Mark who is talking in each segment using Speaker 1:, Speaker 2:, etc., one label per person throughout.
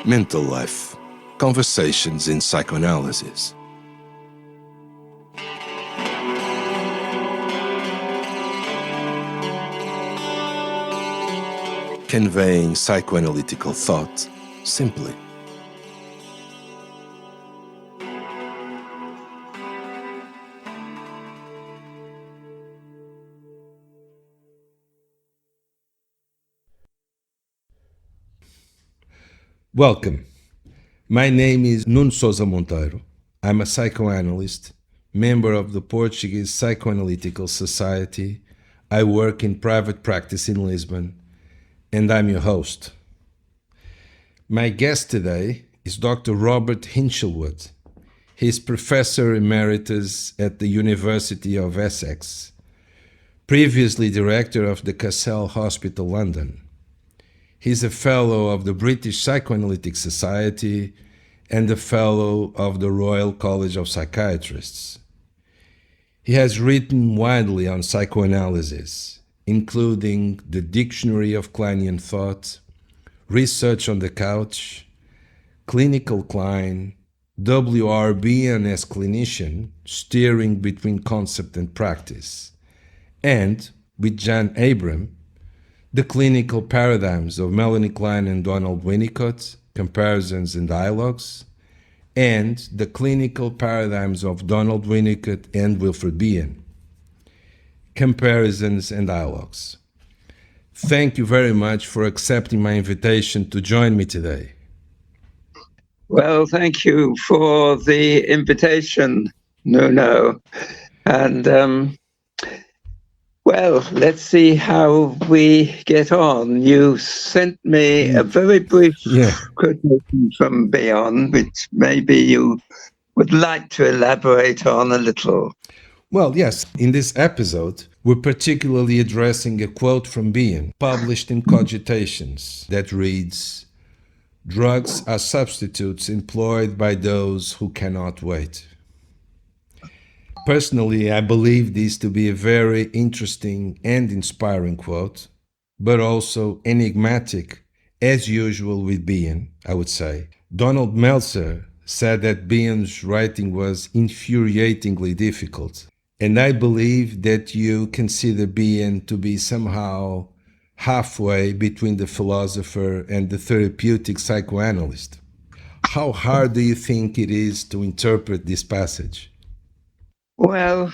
Speaker 1: Mental Life, Conversations in Psychoanalysis. Conveying psychoanalytical thought simply.
Speaker 2: Welcome. My name is Nuno Sousa Monteiro. I'm a psychoanalyst, member of the Portuguese Psychoanalytical Society. I work in private practice in Lisbon, and I'm your host. My guest today is Dr. Robert Hinshelwood. He's Professor Emeritus at the University of Essex, previously Director of the Cassell Hospital, London. He's a Fellow of the British Psychoanalytic Society and a Fellow of the Royal College of Psychiatrists. He has written widely on psychoanalysis, including the Dictionary of Kleinian Thought, Research on the Couch, Clinical Klein, W.R. Bion as clinician, steering between concept and practice, and, with Jan Abram, the clinical paradigms of Melanie Klein and Donald Winnicott, comparisons and dialogues, and the clinical paradigms of Donald Winnicott and Wilfred Bion, comparisons and dialogues. Thank you very much for accepting my invitation to join me today.
Speaker 3: Well, thank you for the invitation, Nuno. And well, let's see how we get on. You sent me a very brief quotation from Bion, which maybe you would like to elaborate on a little.
Speaker 2: Well, yes, in this episode, we're particularly addressing a quote from Bion, published in Cogitations, that reads, "Drugs are substitutes employed by those who cannot wait." Personally, I believe this to be a very interesting and inspiring quote, but also enigmatic, as usual with Bion, I would say. Donald Meltzer said that Bion's writing was infuriatingly difficult, and I believe that you consider Bion to be somehow halfway between the philosopher and the therapeutic psychoanalyst. How hard do you think it is to interpret this passage?
Speaker 3: Well,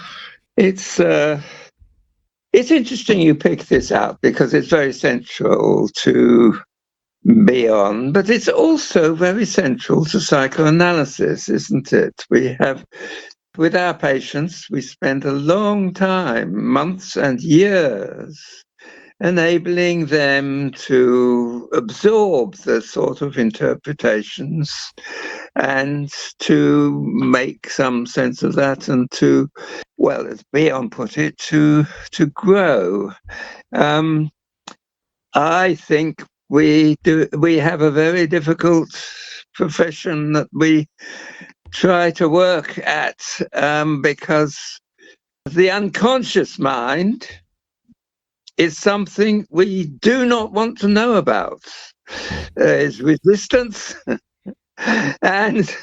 Speaker 3: it's interesting you pick this out because it's very central to Bion, but it's also very central to psychoanalysis, isn't it? We have, with our patients, we spend a long time, months and years, enabling them to absorb the sort of interpretations and to make some sense of that and to, well, as Bion put it, to grow. I think we have a very difficult profession that we try to work at because the unconscious mind is something we do not want to know about. There is resistance, and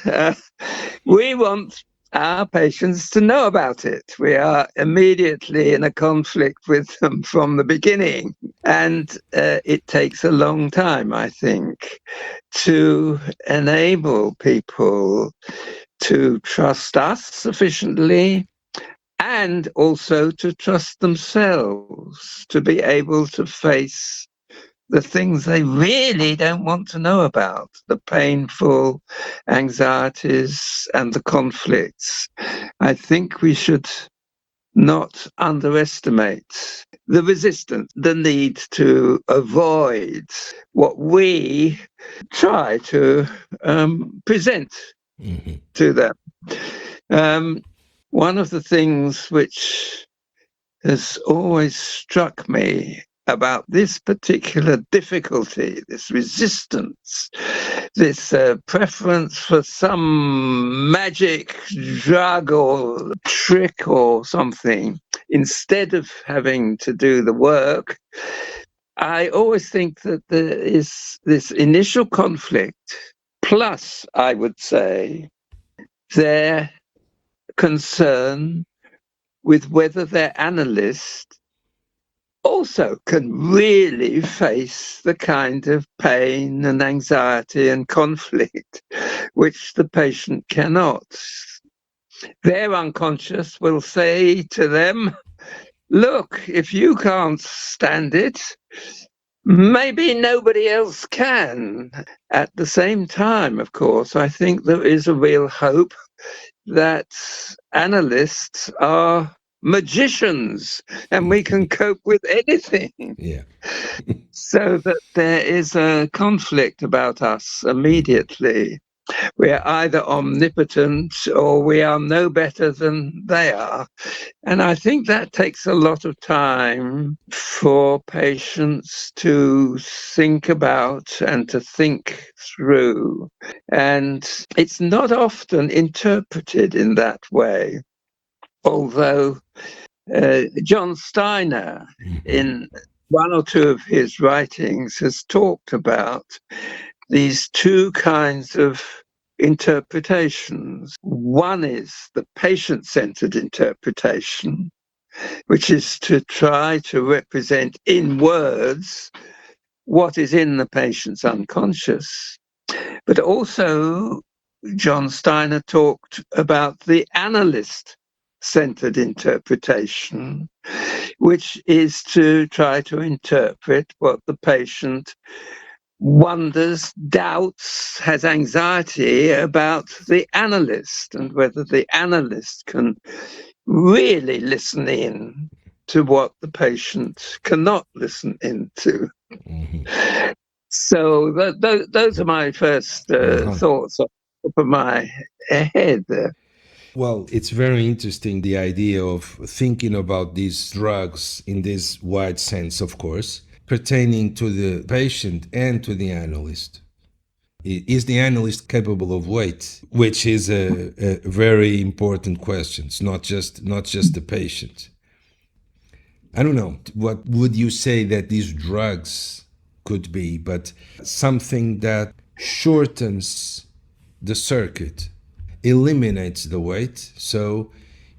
Speaker 3: we want our patients to know about it. We are immediately in a conflict with them from the beginning, and it takes a long time, I think, to enable people to trust us sufficiently, and also to trust themselves, to be able to face the things they really don't want to know about, the painful anxieties and the conflicts. I think we should not underestimate the resistance, the need to avoid what we try to present to them. One of the things which has always struck me about this particular difficulty, this resistance, this preference for some magic drug or trick or something, instead of having to do the work, I always think that there is this initial conflict plus, I would say, their concern with whether their analyst also can really face the kind of pain and anxiety and conflict which the patient cannot. Their unconscious will say to them, look, if you can't stand it, maybe nobody else can. At the same time, of course, I think there is a real hope that analysts are magicians and we can cope with anything.
Speaker 2: Yeah.
Speaker 3: So that there is a conflict about us immediately. We are either omnipotent or we are no better than they are. And I think that takes a lot of time for patients to think about and to think through. And it's not often interpreted in that way. Although John Steiner, in one or two of his writings, has talked about these two kinds of interpretations. One is the patient-centered interpretation, which is to try to represent in words what is in the patient's unconscious. But also, John Steiner talked about the analyst-centered interpretation, which is to try to interpret what the patient wonders, doubts, has anxiety about the analyst and whether the analyst can really listen in to what the patient cannot listen into. Mm-hmm. So those are my first thoughts off of my head there.
Speaker 2: Well, it's very interesting, the idea of thinking about these drugs in this wide sense, of course, pertaining to the patient and to the analyst. Is the analyst capable of weight? Which is a very important question. It's not just the patient. I don't know. What would you say that these drugs could be, but something that shortens the circuit, eliminates the weight, so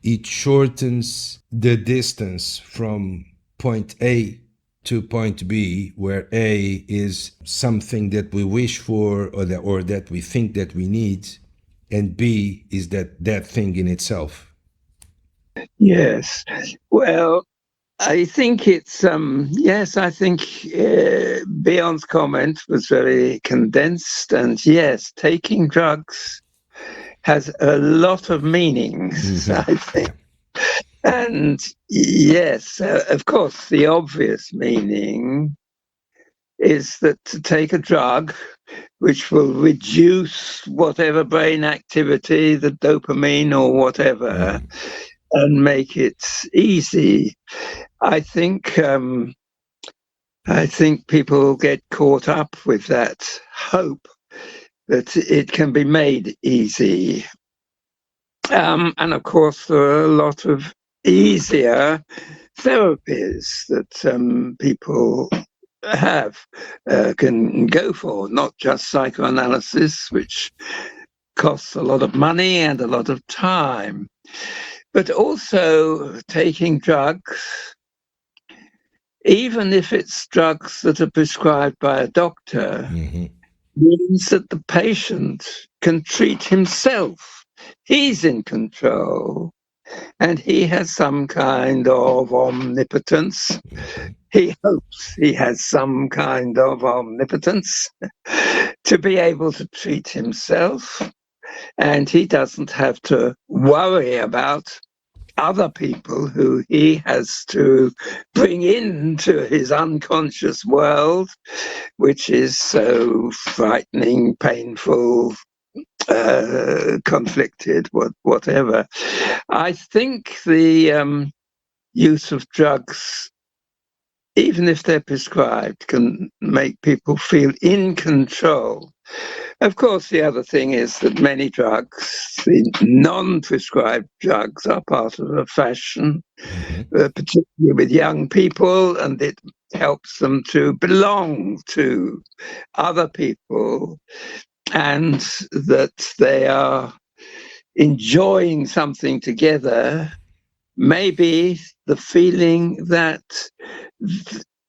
Speaker 2: it shortens the distance from point A to point B, where A is something that we wish for or that we think that we need, and B is that thing in itself.
Speaker 3: Yes. Well, I think it's, yes, I think Bion's comment was very condensed. And yes, taking drugs has a lot of meanings, I think. And yes, of course, the obvious meaning is that to take a drug which will reduce whatever brain activity, the dopamine or whatever, and make it easy. I think people get caught up with that hope that it can be made easy. And of course, there are a lot of easier therapies that people can go for, not just psychoanalysis, which costs a lot of money and a lot of time, but also taking drugs, even if it's drugs that are prescribed by a doctor, means that the patient can treat himself. He's in control and he has some kind of omnipotence. He hopes he has some kind of omnipotence to be able to treat himself, and he doesn't have to worry about other people who he has to bring into his unconscious world, which is so frightening, painful, conflicted, whatever. I think the use of drugs, even if they're prescribed, can make people feel in control. Of course, the other thing is that many drugs, the non-prescribed drugs, are part of a fashion, particularly with young people, and it helps them to belong to other people. and that they are enjoying something together, maybe the feeling that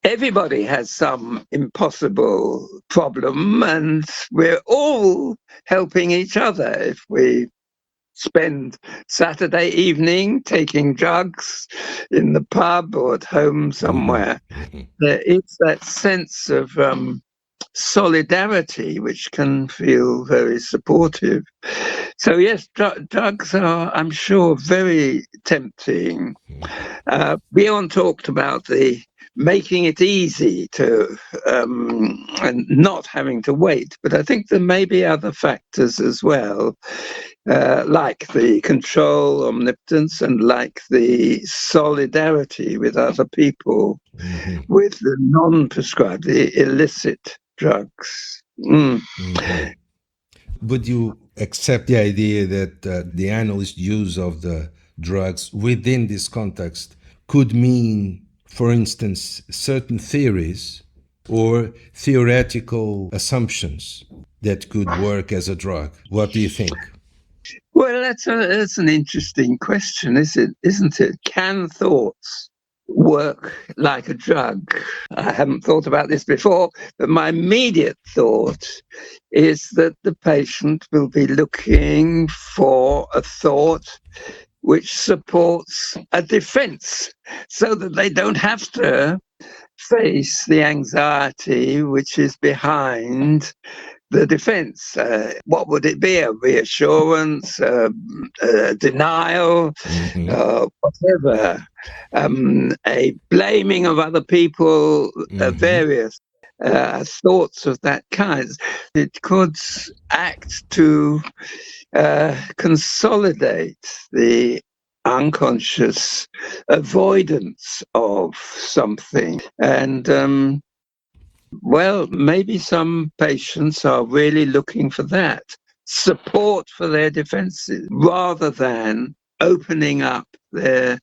Speaker 3: everybody has some impossible problem and we're all helping each other. If we spend Saturday evening taking drugs in the pub or at home somewhere, there is that sense of solidarity which can feel very supportive. So yes, drugs are, I'm sure, very tempting. Bion talked about the making it easy to and not having to wait, but I think there may be other factors as well, like the control, omnipotence, and like the solidarity with other people, with the non-prescribed, the illicit drugs.
Speaker 2: Would you accept the idea that the analyst use of the drugs within this context could mean, for instance, certain theories or theoretical assumptions that could work as a drug? What do you think?
Speaker 3: Well, that's an interesting question, isn't it? Can thoughts work like a drug? I haven't thought about this before, but my immediate thought is that the patient will be looking for a thought which supports a defense, so that they don't have to face the anxiety which is behind the defense. What would it be? A reassurance, a denial, whatever, a blaming of other people, various thoughts of that kind. It could act to consolidate the unconscious avoidance of something. And well, maybe some patients are really looking for that support for their defenses rather than opening up their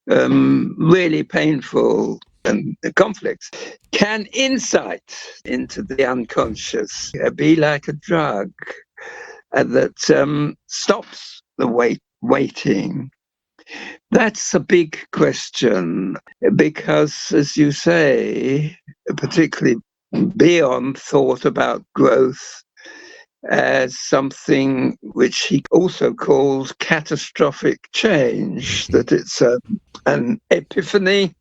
Speaker 3: really painful conflicts. Can insight into the unconscious be like a drug that stops the waiting? That's a big question because, as you say, particularly Bion thought about growth as something which he also calls catastrophic change, that it's an epiphany,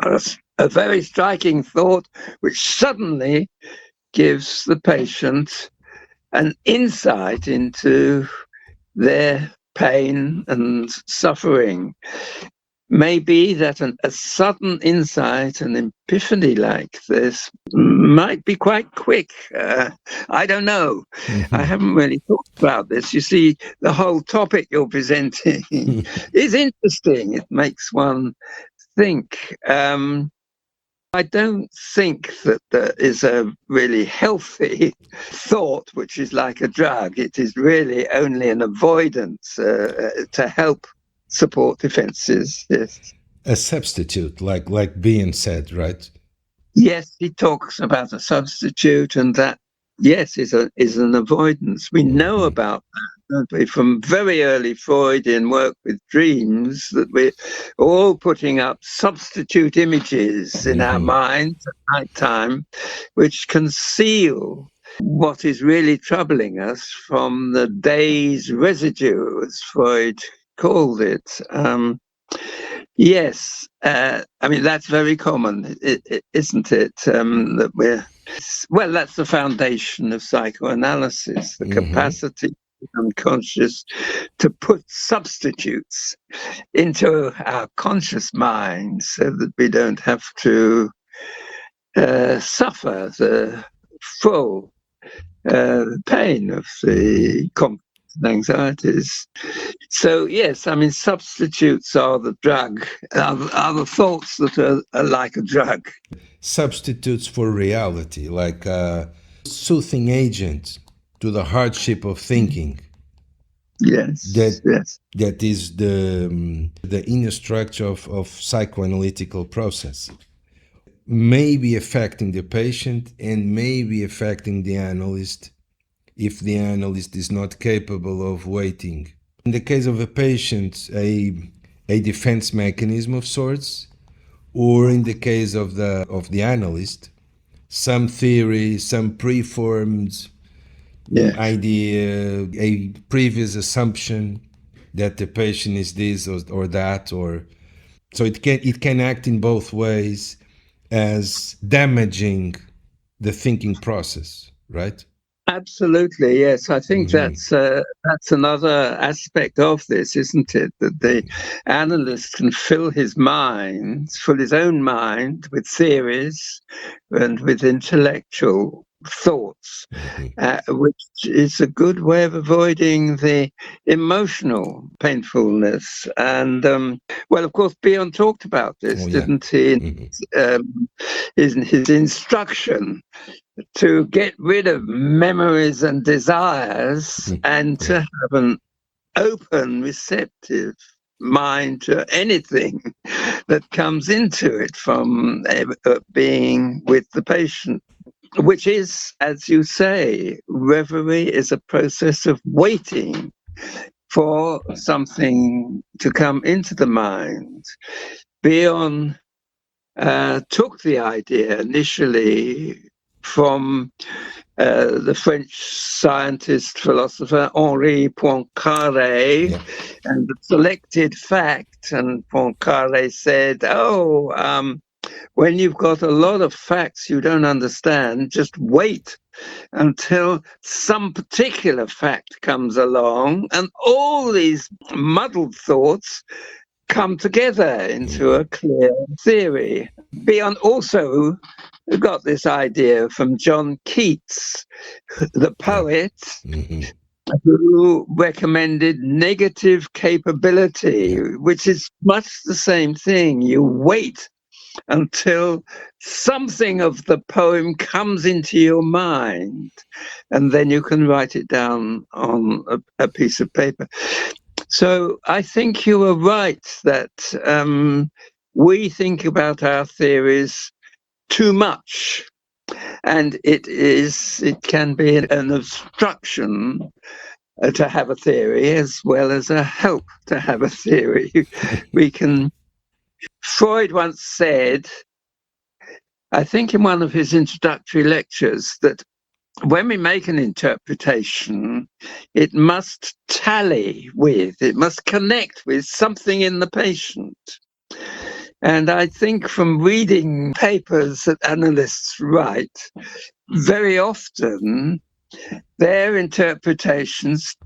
Speaker 3: a very striking thought which suddenly gives the patient an insight into their pain and suffering. Maybe that a sudden insight, an epiphany like this, might be quite quick. I don't know. I haven't really thought about this. You see, the whole topic you're presenting is interesting. It makes one think. I don't think that there is a really healthy thought which is like a drug. It is really only an avoidance to help support defenses. Yes.
Speaker 2: A substitute, like Bion said, right?
Speaker 3: Yes, he talks about a substitute, and that, yes, is an avoidance. We know about that, don't we, from very early Freudian work with dreams, that we're all putting up substitute images in our minds at night time, which conceal what is really troubling us from the day's residue, as Freud called it. Yes, I mean, that's very common, isn't it? That well, that's the foundation of psychoanalysis, the capacity of the unconscious to put substitutes into our conscious mind so that we don't have to suffer the full pain of the anxieties. So yes, I mean, substitutes are the drug, are the thoughts that are like a drug.
Speaker 2: Substitutes for reality, like a soothing agent to the hardship of thinking.
Speaker 3: Yes,
Speaker 2: that is the inner structure of psychoanalytical process. Maybe affecting the patient and maybe affecting the analyst if the analyst is not capable of waiting. In the case of a patient, a defense mechanism of sorts, or in the case of the analyst, some theory, some preformed idea, a previous assumption that the patient is this or that, or so it can act in both ways as damaging the thinking process, right?
Speaker 3: Absolutely, yes. I think that's another aspect of this, isn't it? That the analyst can fill his own mind with theories and with intellectual thoughts, which is a good way of avoiding the emotional painfulness. And well, of course, Bion talked about this, didn't he? In his instruction to get rid of memories and desires and to have an open, receptive mind to anything that comes into it from being with the patient, which is, as you say, reverie is a process of waiting for something to come into the mind. Bion took the idea initially from the French scientist, philosopher Henri Poincaré, and the selected fact. And Poincaré said, when you've got a lot of facts you don't understand, just wait until some particular fact comes along and all these muddled thoughts come together into a clear theory. Bion also got this idea from John Keats, the poet, who recommended negative capability, which is much the same thing. You wait until something of the poem comes into your mind, and then you can write it down on a piece of paper. So I think you are right that we think about our theories too much, and it can be an obstruction to have a theory as well as a help to have a theory. Freud once said, I think in one of his introductory lectures, that when we make an interpretation, it must it must connect with something in the patient. And I think from reading papers that analysts write, very often their interpretations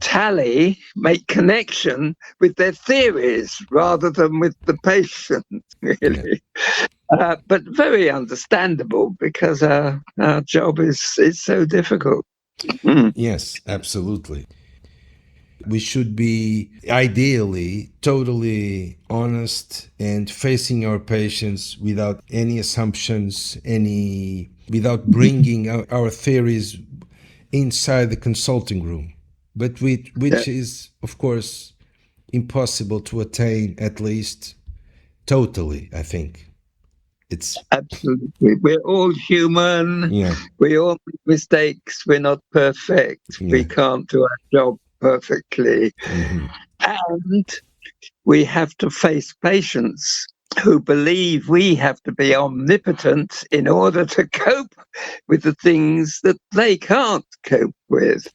Speaker 3: make connection with their theories rather than with the patient, really. But very understandable, because our job is so difficult.
Speaker 2: Yes, absolutely. We should be ideally totally honest and facing our patients without any assumptions, without bringing our theories inside the consulting room, but which is, of course, impossible to attain, at least totally, I think. It's
Speaker 3: absolutely. We're all human. We all make mistakes. We're not perfect. We can't do our job perfectly. And we have to face patients who believe we have to be omnipotent in order to cope with the things that they can't cope with.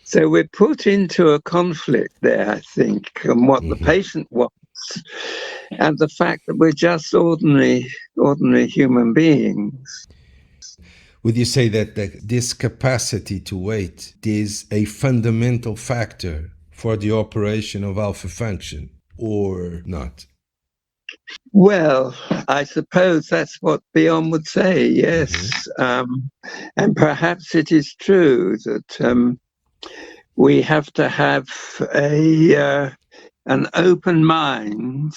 Speaker 3: So we're put into a conflict there, I think, and what the patient wants and the fact that we're just ordinary human beings.
Speaker 2: Would you say that this capacity to wait is a fundamental factor for the operation of alpha function, or not?
Speaker 3: Well, I suppose that's what Bion would say, yes. And perhaps it is true that we have to have an open mind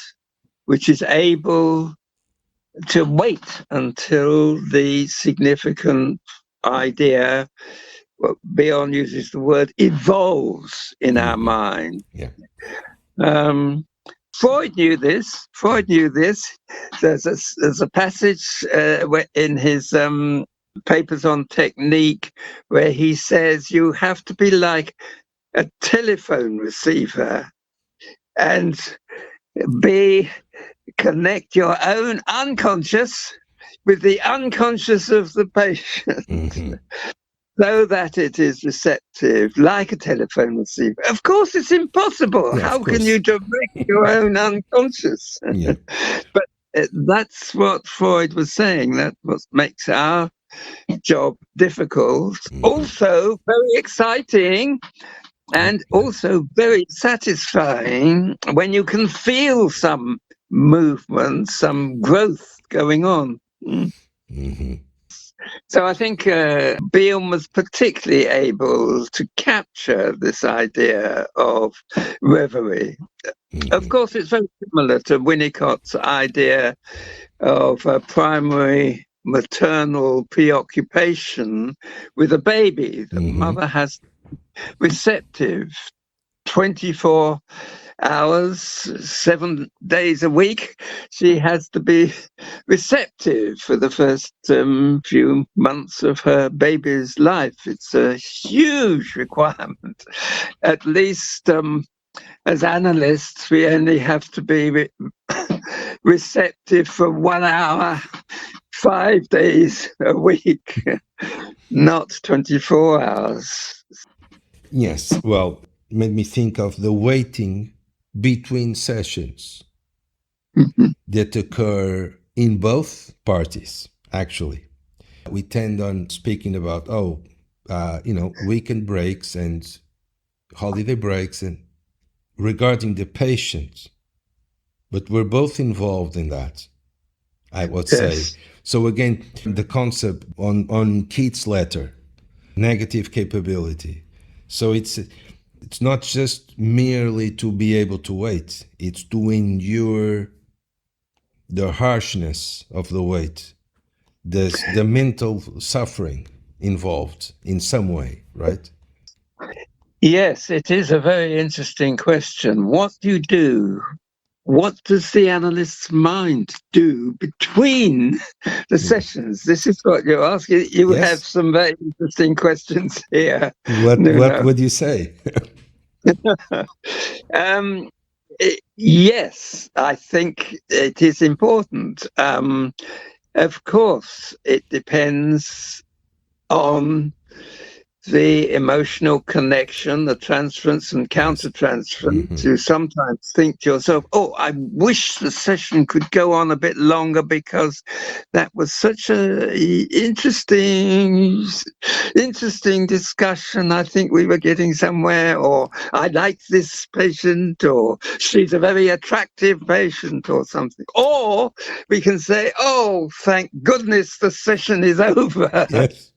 Speaker 3: which is able to wait until the significant idea, well, Bion uses the word, evolves in our mind. Freud knew this. There's a passage in his papers on technique where he says you have to be like a telephone receiver and connect your own unconscious with the unconscious of the patient.
Speaker 2: Mm-hmm.
Speaker 3: So that it is receptive, like a telephone receiver. Of course, it's impossible.
Speaker 2: Yeah,
Speaker 3: How can you direct your own unconscious?
Speaker 2: Yeah.
Speaker 3: But that's what Freud was saying. That's what makes our job difficult.
Speaker 2: Mm-hmm.
Speaker 3: Also, very exciting and also very satisfying when you can feel some movement, some growth going on.
Speaker 2: Mm-hmm.
Speaker 3: So I think Bion was particularly able to capture this idea of reverie.
Speaker 2: Mm-hmm.
Speaker 3: Of course, it's very similar to Winnicott's idea of a primary maternal preoccupation with a baby. The mother has receptive 24 hours, 7 days a week. She has to be receptive for the first few months of her baby's life. It's a huge requirement. At least as analysts, we only have to be receptive for 1 hour, 5 days a week, not 24 hours.
Speaker 2: Yes, well, made me think of the waiting between sessions that occur in both parties, actually. We tend on speaking about, weekend breaks and holiday breaks and regarding the patient, but we're both involved in that, I would say. So again, the concept on Keats' letter, negative capability. So it's not just merely to be able to wait, it's to endure the harshness of the wait, the mental suffering involved in some way, right?
Speaker 3: Yes, it is a very interesting question. What do you do? What does the analyst's mind do between the sessions? This is what you're asking. You have some very interesting questions here.
Speaker 2: What would you say?
Speaker 3: Yes, I think it is important. Of course, it depends on the emotional connection, the transference and countertransference. Mm-hmm. You sometimes think to yourself, oh, I wish the session could go on a bit longer because that was such a interesting discussion. I think we were getting somewhere, or I like this patient, or she's a very attractive patient, or something. Or we can say, oh, thank goodness the session is over.
Speaker 2: Yes.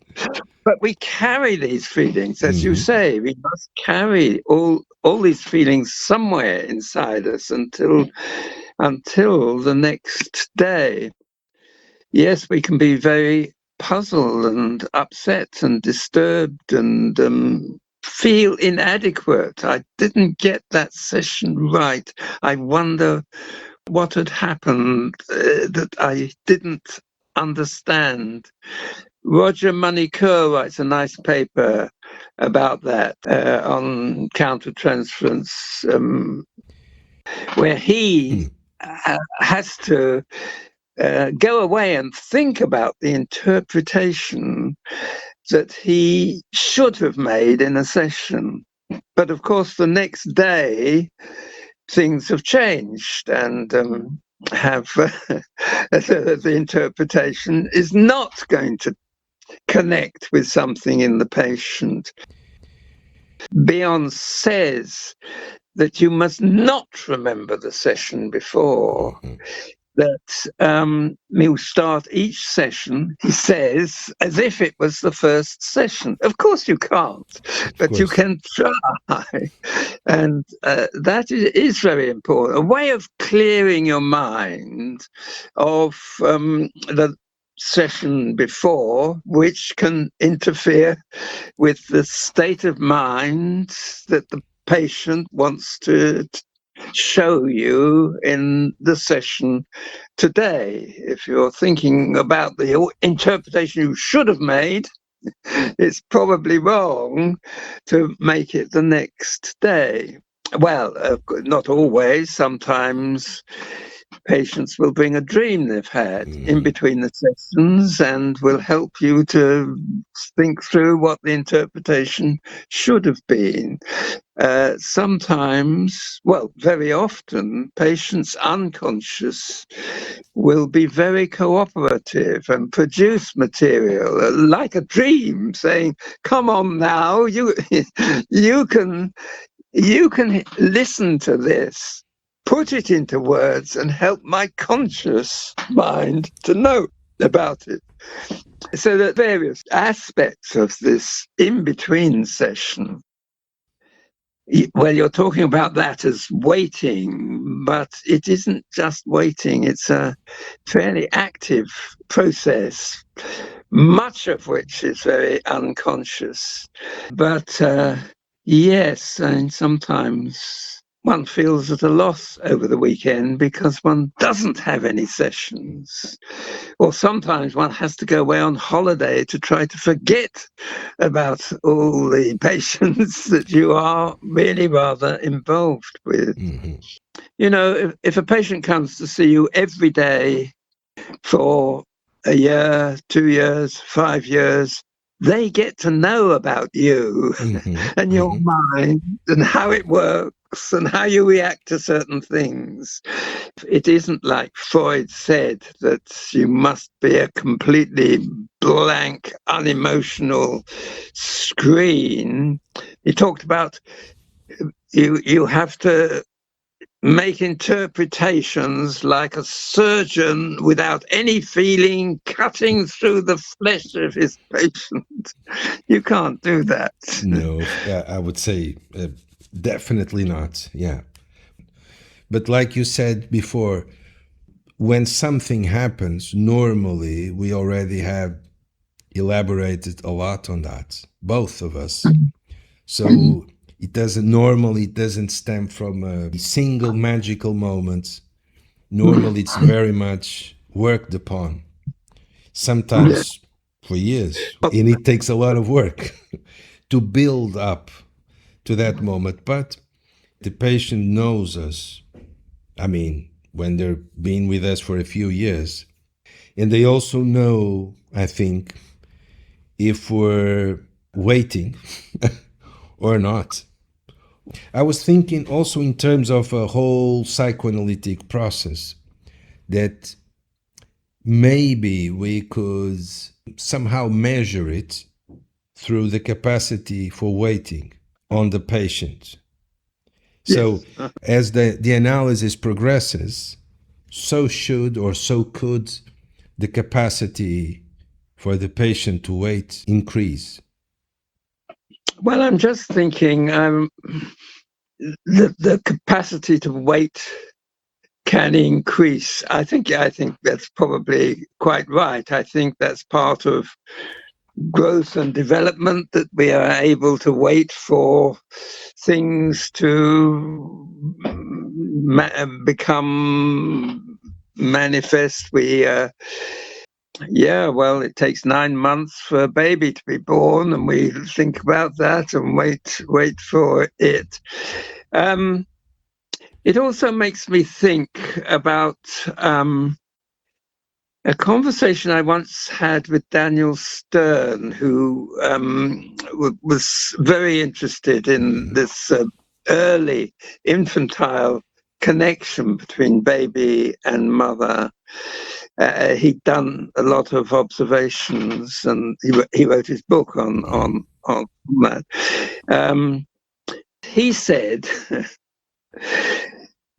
Speaker 3: But we carry these feelings, as you say. We must carry all these feelings somewhere inside us until the next day. Yes, we can be very puzzled and upset and disturbed and feel inadequate. I didn't get that session right. I wonder what had happened that I didn't understand. Roger Monaco writes a nice paper about that on countertransference, where he has to go away and think about the interpretation that he should have made in a session. But of course, the next day, things have changed and the interpretation is not going to connect with something in the patient. Bion says that you must not remember the session before, that you start each session, he says, as if it was the first session. Of course you can't, but you can try. And that is very important. A way of clearing your mind of the session before, which can interfere with the state of mind that the patient wants to show you in the session today. If you're thinking about the interpretation you should have made, it's probably wrong to make it the next day. Well, not always. Sometimes patients will bring a dream they've had in between the sessions and will help you to think through what the interpretation should have been. Sometimes, well, very often, patients' unconscious will be very cooperative and produce material like a dream, saying, "Come on now, you can listen to this, put it into words, and help my conscious mind to know about it." So that various aspects of this in-between session, well, you're talking about that as waiting, but it isn't just waiting. It's a fairly active process, much of which is very unconscious. But yes, and sometimes one feels at a loss over the weekend because one doesn't have any sessions. Or sometimes one has to go away on holiday to try to forget about all the patients that you are really rather involved with. You know, if a patient comes to see you every day for a year, 2 years, 5 years, they get to know about you and your mind and how it works and how you react to certain things. It isn't like Freud said that you must be a completely blank, unemotional screen. He talked about you have to make interpretations like a surgeon without any feeling, cutting through the flesh of his patient. You can't do that.
Speaker 2: No, I would say definitely not. Yeah. But like you said before, when something happens, normally we already have elaborated a lot on that, both of us. So it doesn't stem from a single magical moment. Normally it's very much worked upon, sometimes for years. And it takes a lot of work to build up to that moment. But the patient knows us, I mean, when they're been with us for a few years. And they also know, I think, if we're waiting or not. I was thinking also in terms of a whole psychoanalytic process, that maybe we could somehow measure it through the capacity for waiting on the patient. So as the analysis progresses, so should or so could the capacity for the patient to wait increase.
Speaker 3: Well, I'm just thinking the capacity to wait can increase. I think that's probably quite right. I think that's part of growth and development, that we are able to wait for things to become manifest. Well, it takes 9 months for a baby to be born, and we think about that and wait for it. It also makes me think about a conversation I once had with Daniel Stern, who was very interested in this early infantile connection between baby and mother. He'd done a lot of observations, and he wrote his book on that. He said,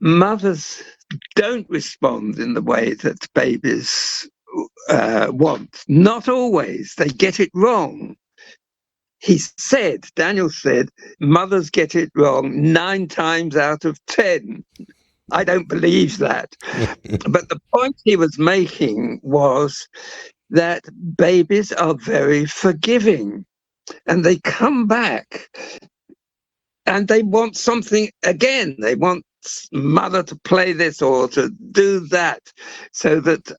Speaker 3: mothers don't respond in the way that babies want. Not always. They get it wrong. Daniel said, mothers get it wrong 9 times out of 10. I don't believe that. But the point he was making was that babies are very forgiving, and they come back and they want something again. They want mother to play this or to do that, so that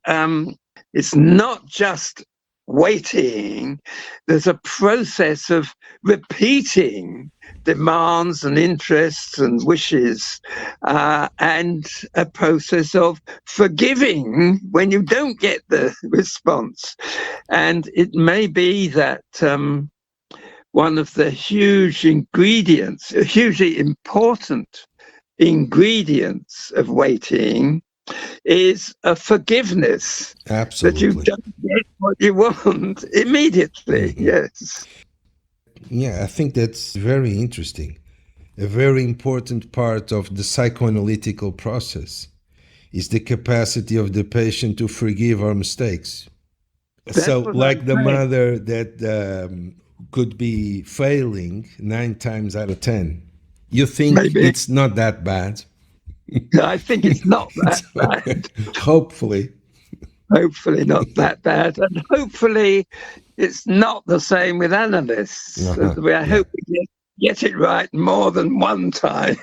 Speaker 3: it's not just waiting. There's a process of repeating demands and interests and wishes, and a process of forgiving when you don't get the response. And it may be that one of the hugely important ingredients of waiting is a forgiveness.
Speaker 2: Absolutely.
Speaker 3: That you don't get what you want immediately.
Speaker 2: Mm-hmm.
Speaker 3: Yes.
Speaker 2: Yeah, I think that's very interesting. A very important part of the psychoanalytical process is the capacity of the patient to forgive our mistakes. So, like the mother that could be failing 9 times out of 10, you think
Speaker 3: Maybe.
Speaker 2: it's not that bad?
Speaker 3: I think it's not that bad.
Speaker 2: Hopefully
Speaker 3: not that bad. And hopefully it's not the same with analysts. I hope we get it right more than one time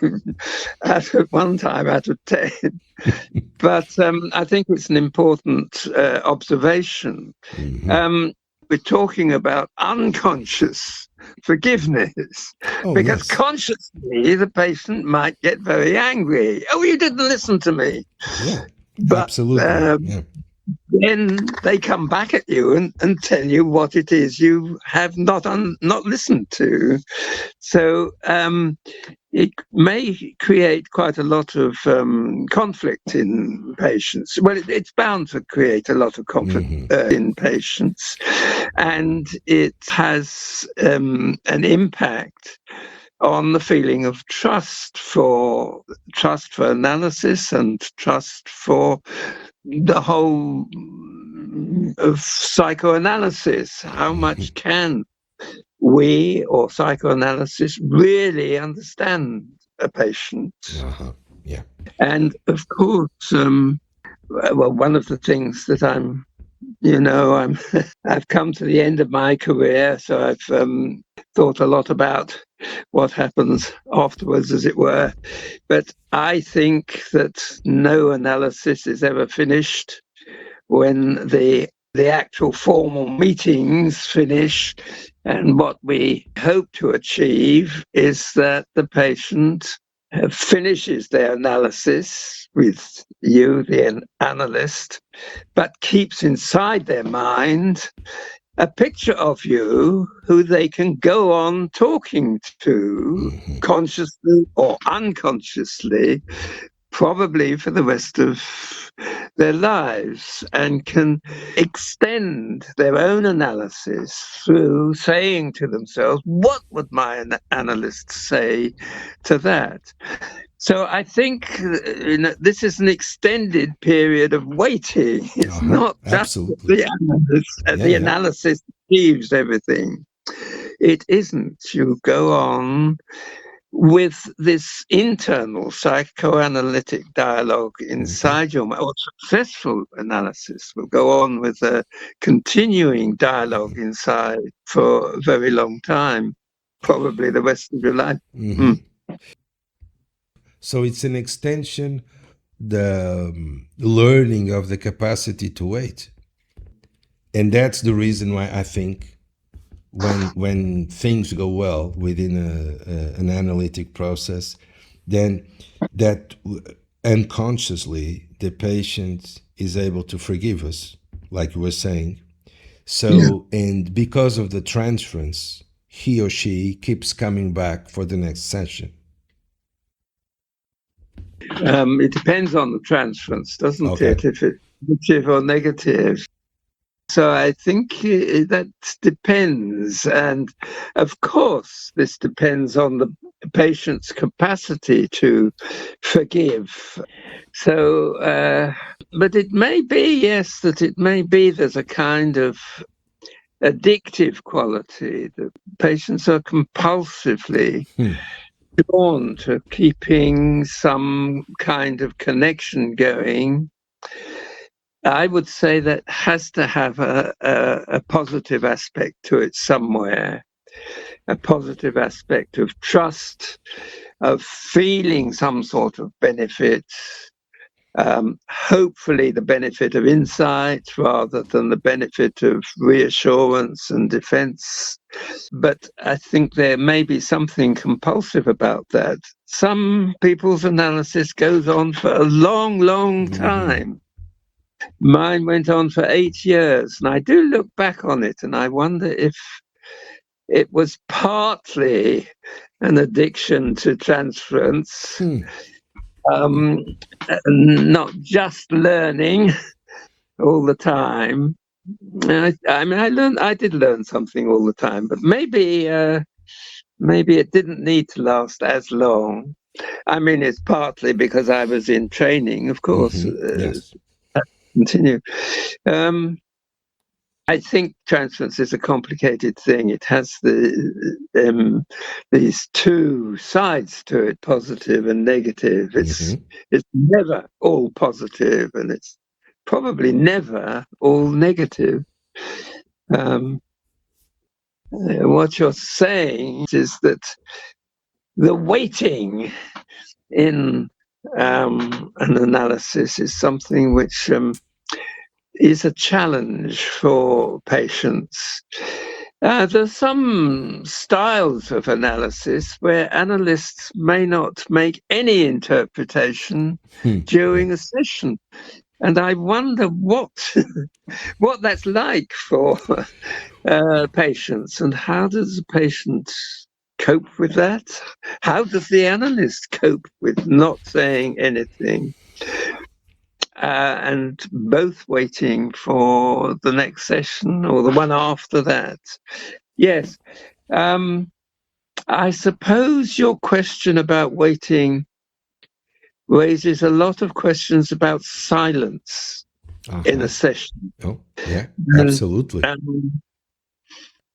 Speaker 3: out of 10. But I think it's an important observation.
Speaker 2: Mm-hmm.
Speaker 3: We're talking about unconscious forgiveness, because consciously the patient might get very angry. Oh, you didn't listen to me.
Speaker 2: Yeah,
Speaker 3: but,
Speaker 2: absolutely.
Speaker 3: Then they come back at you and tell you what it is you have not listened to. So it may create quite a lot of conflict in patients. Well, it's bound to create a lot of conflict in patients, and it has an impact on the feeling of trust for analysis and trust for the whole of psychoanalysis. How much can we or psychoanalysis really understand a patient?
Speaker 2: Yeah.
Speaker 3: And of course, well, one of the things that I've come to the end of my career, so I've thought a lot about what happens afterwards, as it were. But I think that no analysis is ever finished. When the actual formal meetings finish, and what we hope to achieve is that the patient finishes their analysis with you, the analyst, but keeps inside their mind a picture of you who they can go on talking to consciously or unconsciously, probably for the rest of their lives, and can extend their own analysis through saying to themselves, what would my analyst say to that? So I think this is an extended period of waiting. It's not just the analysis achieves everything. It isn't. You go on with this internal psychoanalytic dialogue inside your mind, or successful analysis will go on with a continuing dialogue inside for a very long time, probably the rest of your life.
Speaker 2: So it's an extension, the learning of the capacity to wait. And that's the reason why I think when things go well within an analytic process, then that unconsciously the patient is able to forgive us, like you were saying. So, and because of the transference, he or she keeps coming back for the next session.
Speaker 3: It depends on the transference, doesn't it? If it's positive or negative. So I think that depends. And of course, this depends on the patient's capacity to forgive. So, but it may be, yes, that it may be there's a kind of addictive quality. The patients are compulsively drawn to keeping some kind of connection going. I would say that has to have a positive aspect to it somewhere, a positive aspect of trust, of feeling some sort of benefit, hopefully the benefit of insight rather than the benefit of reassurance and defense. But I think there may be something compulsive about that. Some people's analysis goes on for a long, long time. Mine went on for 8 years, and I do look back on it and I wonder if it was partly an addiction to transference, not just learning all the time. I did learn something all the time, but maybe it didn't need to last as long. I mean, it's partly because I was in training, of course.
Speaker 2: Yes.
Speaker 3: Continue. I think transference is a complicated thing. It has these two sides to it, positive and negative. It's never all positive, and it's probably never all negative. What you're saying is that the weighting in an analysis is something which is a challenge for patients. There's some styles of analysis where analysts may not make any interpretation during a session. And I wonder what that's like for patients, and how does a patient cope with that? How does the analyst cope with not saying anything? And both waiting for the next session or the one after that. Yes. I suppose your question about waiting raises a lot of questions about silence in a session.
Speaker 2: Oh, yeah, absolutely.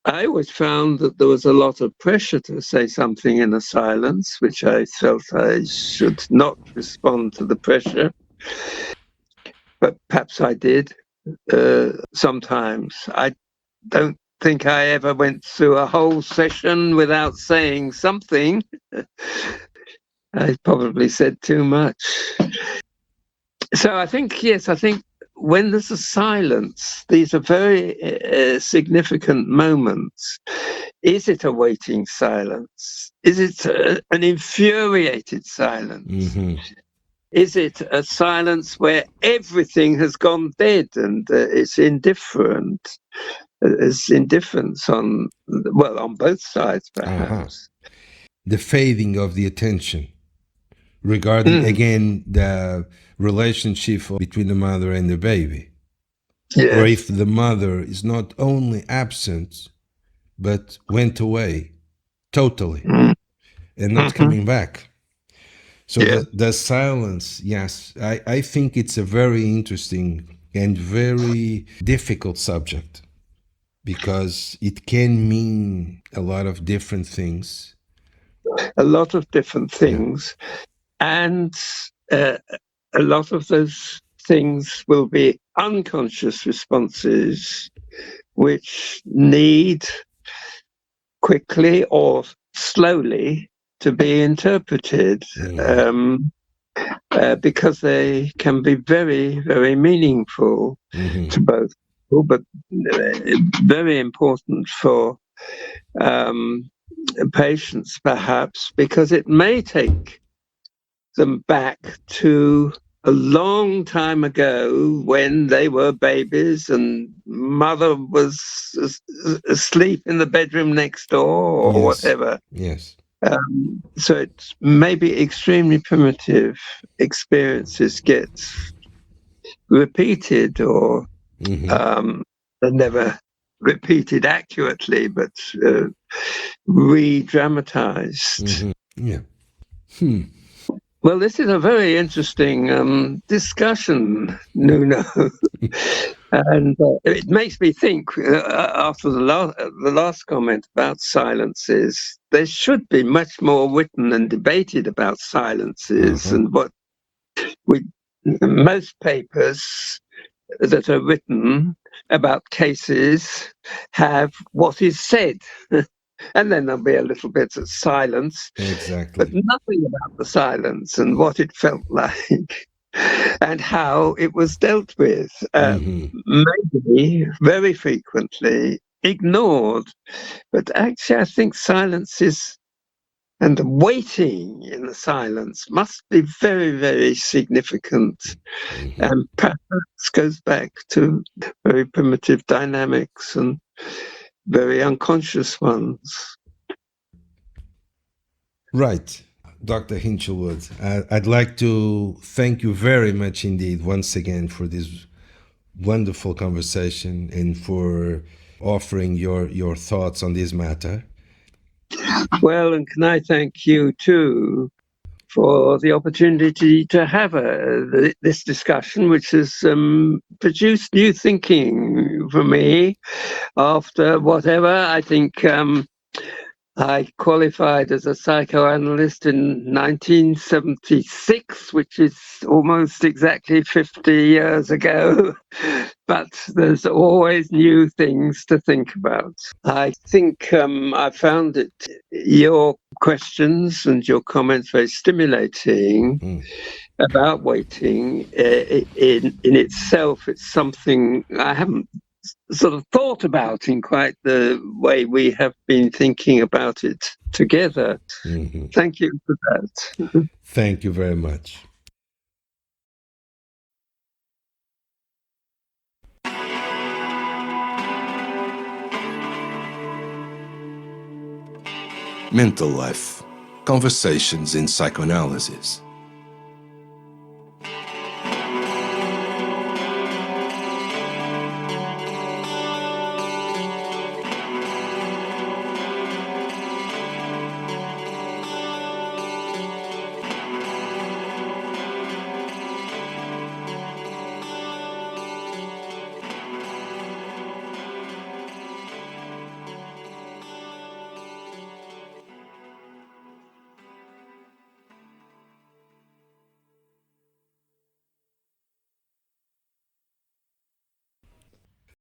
Speaker 3: I always found that there was a lot of pressure to say something in a silence, which I felt I should not respond to the pressure. But perhaps I did sometimes. I don't think I ever went through a whole session without saying something. I probably said too much. So I think when there's a silence, these are very significant moments. Is it a waiting silence? Is it an infuriated silence? Is it a silence where everything has gone dead and it's indifferent? There's indifference on both sides, perhaps.
Speaker 2: The fading of the attention regarding, again, the relationship between the mother and the baby.
Speaker 3: Yes.
Speaker 2: Or if the mother is not only absent, but went away totally and not coming back. So the silence, yes, I think it's a very interesting and very difficult subject, because it can mean a lot of different things.
Speaker 3: A lot of different things. And a lot of those things will be unconscious responses which need quickly or slowly to be interpreted, because they can be very, very meaningful to both people, but very important for patients, perhaps, because it may take them back to a long time ago when they were babies and mother was asleep in the bedroom next door or whatever.
Speaker 2: Yes.
Speaker 3: So it's maybe extremely primitive experiences get repeated, or they're never repeated accurately, but re-dramatized.
Speaker 2: Yeah.
Speaker 3: Well, this is a very interesting discussion, Nuno, and it makes me think. After the last comment about silences, there should be much more written and debated about silences, and what most papers that are written about cases have what is said. And then there'll be a little bit of silence,
Speaker 2: Exactly.
Speaker 3: but nothing about the silence and what it felt like and how it was dealt with. Maybe very frequently ignored. But actually, I think silence is, and the waiting in the silence must be very, very significant. And perhaps goes back to very primitive dynamics and very unconscious ones.
Speaker 2: Right. Dr. Hinshelwood, I'd like to thank you very much indeed once again for this wonderful conversation and for offering your thoughts on this matter.
Speaker 3: Well, and can I thank you too for the opportunity to have this discussion, which has produced new thinking for me after whatever. I think I qualified as a psychoanalyst in 1976, which is almost exactly 50 years ago. But there's always new things to think about. I think I found your questions and your comments very stimulating about waiting. In itself, it's something I haven't sort of thought about in quite the way we have been thinking about it together. Thank you for that.
Speaker 2: Thank you very much.
Speaker 1: Mental Life. Conversations in Psychoanalysis.